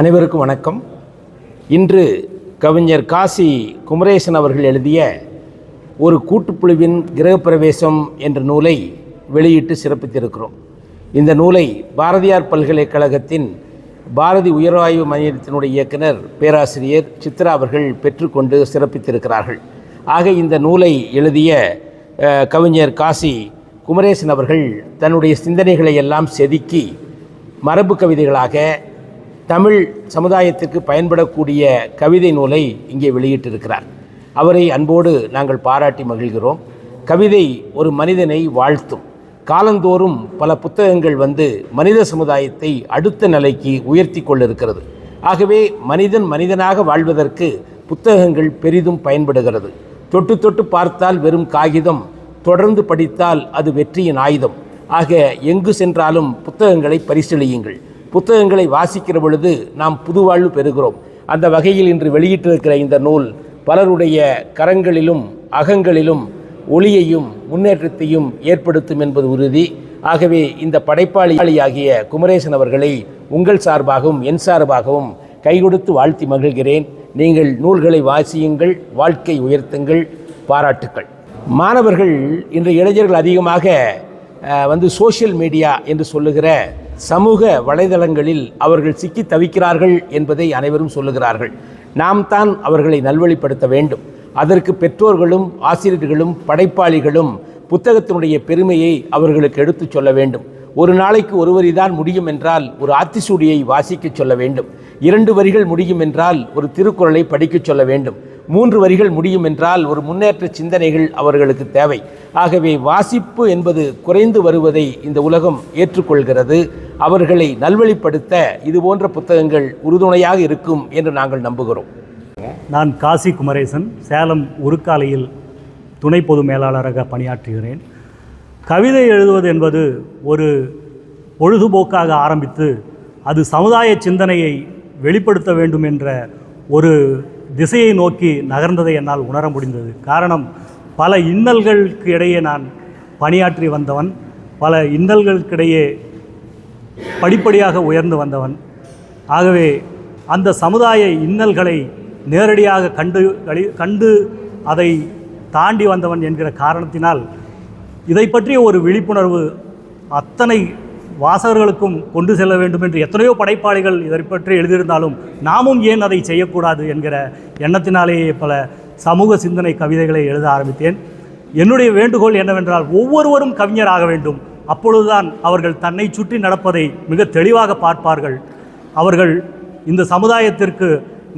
அனைவருக்கும் வணக்கம். இன்று கவிஞர் காசி குமரேசன் அவர்கள் எழுதிய ஒரு கூட்டுப்புழுவின் கிரகப்பிரவேசம் என்ற நூலை வெளியிட்டு சிறப்பித்திருக்கிறோம். இந்த நூலை பாரதியார் பல்கலைக்கழகத்தின் பாரதி உயராய்வு மையத்தினுடைய இயக்குனர் பேராசிரியர் சித்ரா அவர்கள் பெற்றுக்கொண்டு சிறப்பித்திருக்கிறார்கள். ஆக இந்த நூலை எழுதிய கவிஞர் காசி குமரேசன் அவர்கள் தன்னுடைய சிந்தனைகளை எல்லாம் செதுக்கி மரபு கவிதைகளாக தமிழ் சமுதாயத்திற்கு பயன்படக்கூடிய கவிதை நூலை இங்கே வெளியிட்டிருக்கிறார். அவரை அன்போடு நாங்கள் பாராட்டி மகிழ்கிறோம். கவிதை ஒரு மனிதனை வாழ்த்தும். காலந்தோறும் பல புத்தகங்கள் மனித சமுதாயத்தை அடுத்த நிலைக்கு உயர்த்தி கொண்டிருக்கிறது. ஆகவே மனிதன் மனிதனாக வாழ்வதற்கு புத்தகங்கள் பெரிதும் பயன்படுகிறது. தொட்டு தொட்டு பார்த்தால் வெறும் காகிதம், தொடர்ந்து படித்தால் அது வெற்றியின் ஆயுதம். ஆக எங்கு சென்றாலும் புத்தகங்களை பரிசீலியுங்கள். புத்தகங்களை வாசிக்கிற பொழுது நாம் புதுவாழ்வு பெறுகிறோம். அந்த வகையில் இன்று வெளியிட்டிருக்கிற இந்த நூல் பலருடைய கரங்களிலும் அகங்களிலும் ஒளியையும் முன்னேற்றத்தையும் ஏற்படுத்தும் என்பது உறுதி. ஆகவே இந்த படைப்பாளியாகிய குமரேசன் அவர்களை உங்கள் சார்பாகவும் என் சார்பாகவும் கைகொடுத்து வாழ்த்தி மகிழ்கிறேன். நீங்கள் நூல்களை வாசியுங்கள், வாழ்க்கை உயர்த்துங்கள். பாராட்டுக்கள். மாணவர்கள் இன்று இளைஞர்கள் அதிகமாக சோஷியல் மீடியா என்று சொல்லுகிற சமூக வலைதளங்களில் அவர்கள் சிக்கி தவிக்கிறார்கள் என்பதை அனைவரும் சொல்லுகிறார்கள். நாம் தான் அவர்களை நல்வழிப்படுத்த வேண்டும். அதற்கு பெற்றோர்களும் ஆசிரியர்களும் படைப்பாளிகளும் புத்தகத்தினுடைய பெருமையை அவர்களுக்கு எடுத்துச் சொல்ல வேண்டும். ஒரு நாளைக்கு ஒரு வரிதான் முடியும் என்றால் ஒரு ஆத்திசூடியை வாசிக்கச் சொல்ல வேண்டும். 2 வரிகள் முடியும் என்றால் ஒரு திருக்குறளை படிக்கச் சொல்ல வேண்டும். 3 வரிகள் முடியும் என்றால் ஒரு முன்னேற்ற சிந்தனைகள் அவர்களுக்கு தேவை. ஆகவே வாசிப்பு என்பது குறைந்து வருவதை இந்த உலகம் ஏற்றுக்கொள்கிறது. அவர்களை நல்வழிப்படுத்த இதுபோன்ற புத்தகங்கள் உறுதுணையாக இருக்கும் என்று நாங்கள் நம்புகிறோம். நான் காசி குமரேசன், சேலம் உருக்காலையில் துணை பொது மேலாளராக பணியாற்றுகிறேன். கவிதை எழுதுவது என்பது ஒரு பொழுதுபோக்காக ஆரம்பித்து அது சமுதாய சிந்தனையை வெளிப்படுத்த வேண்டும் என்ற ஒரு திசையை நோக்கி நகர்ந்ததை என்னால் உணர முடிந்தது. காரணம், பல இன்னல்களுக்கு இடையே நான் பணியாற்றி வந்தவன், பல இன்னல்களுக்கிடையே படிப்படியாக உயர்ந்து வந்தவன். ஆகவே அந்த சமுதாய இன்னல்களை நேரடியாக கண்டு அதை தாண்டி வந்தவன் என்கிற காரணத்தினால் இதை பற்றிய ஒரு விழிப்புணர்வு அத்தனை வாசகர்களுக்கும் கொண்டு செல்ல வேண்டும் என்று எத்தனையோ படைப்பாளிகள் இதை பற்றி எழுதியிருந்தாலும் நாமும் ஏன் அதை செய்யக்கூடாது என்கிற எண்ணத்தினாலேயே பல சமூக சிந்தனை கவிதைகளை எழுத ஆரம்பித்தேன். என்னுடைய வேண்டுகோள் என்னவென்றால், ஒவ்வொருவரும் கவிஞராக வேண்டும். அப்பொழுதுதான் அவர்கள் தன்னை சுற்றி நடப்பதை மிக தெளிவாக பார்ப்பார்கள். அவர்கள் இந்த சமுதாயத்திற்கு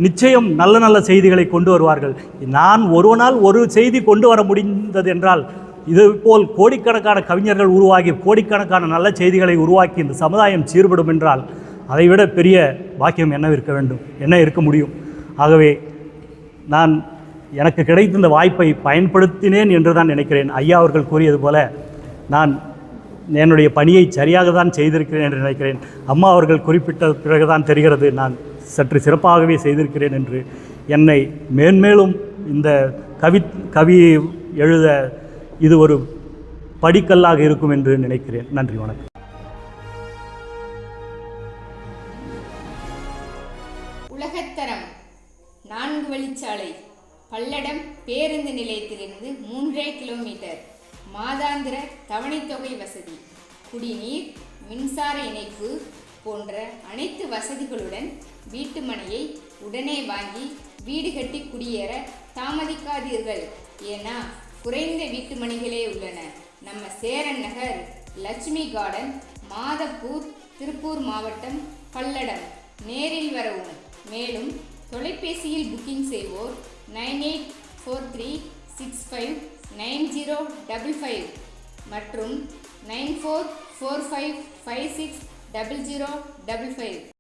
நிச்சயம் நல்ல நல்ல செய்திகளை கொண்டு வருவார்கள். நான் ஒருவனால் ஒரு செய்தி கொண்டு வர முடிந்தது என்றால், இதுபோல் கோடிக்கணக்கான கவிஞர்கள் உருவாகி கோடிக்கணக்கான நல்ல செய்திகளை உருவாக்கி இந்த சமுதாயம் சீர்படும் என்றால் அதைவிட பெரிய பாக்கியம் என்ன இருக்க முடியும். ஆகவே நான் எனக்கு கிடைத்த இந்த வாய்ப்பை பயன்படுத்தினேன் என்று தான் நினைக்கிறேன். ஐயா அவர்கள் கூறியது போல நான் என்னுடைய பணியை சரியாக தான் செய்திருக்கிறேன் என்று நினைக்கிறேன். அம்மா அவர்கள் குறிப்பிட்ட பிறகுதான் தெரிகிறது நான் சற்று சிறப்பாகவே செய்திருக்கிறேன் என்று. என்னை மேன்மேலும் இந்த கவி எழுத இது ஒரு படிக்கல்லாக இருக்கும் என்று நினைக்கிறேன். நன்றி, வணக்கம். உலகத்தரம் 4 வழிச்சாலை, பல்லடம் பேருந்து நிலையத்திலிருந்து 3 கிலோமீட்டர், மாதாந்திர தவணைத்தொகை வசதி, குடிநீர், மின்சார இணைப்பு போன்ற அனைத்து வசதிகளுடன் வீட்டு மனையை உடனே வாங்கி வீடு கட்டி குடியேற தாமதிக்காதீர்கள். ஏன்னா குறைந்த வீட்டு மனைகளே உள்ளன. நம்ம சேரன் நகர், லட்சுமி கார்டன், மாதப்பூர், திருப்பூர் மாவட்டம், பல்லடம். நேரில் வரவும். மேலும் தொலைபேசியில் புக்கிங் செய்வோர் 9843659055 மற்றும் 9445560055.